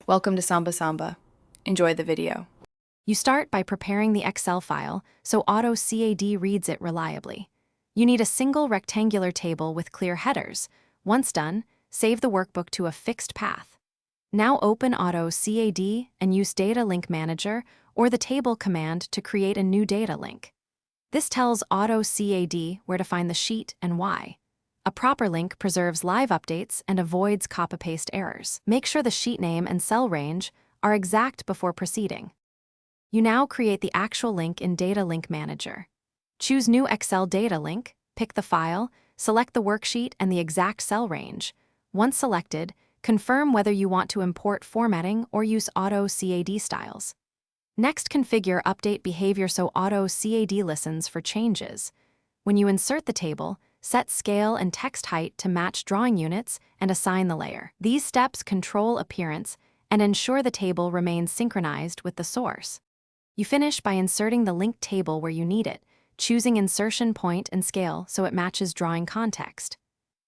Welcome to Samba Samba. Enjoy the video. You start by preparing the Excel file so Autocad reads it reliably. You need a single rectangular table with clear headers. Once done, save the workbook to a fixed path. Now open Autocad and use Data Link Manager or the table command to create a new data link. This tells Autocad where to find the sheet and why. A proper link preserves live updates and avoids copy-paste errors. Make sure the sheet name and cell range are exact before proceeding. You now create the actual link in Data Link Manager. Choose New Excel Data Link, pick the file, select the worksheet and the exact cell range. Once selected, confirm whether you want to import formatting or use Autocad styles. Next, configure update behavior so Autocad listens for changes. When you insert the table, set scale and text height to match drawing units and assign the layer. These steps control appearance and ensure the table remains synchronized with the source. You finish by inserting the linked table where you need it, choosing insertion point and scale so it matches drawing context.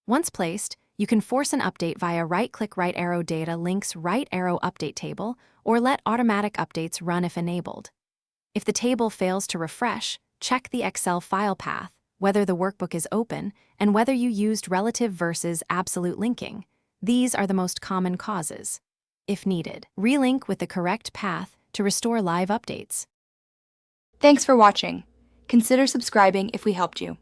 Once placed, you can force an update via right-click right arrow data links right arrow update table or let automatic updates run if enabled. If the table fails to refresh, check the Excel file path, whether the workbook is open, and whether you used relative versus absolute linking. These are the most common causes. If needed, relink with the correct path to restore live updates. Thanks for watching. Consider subscribing if we helped you.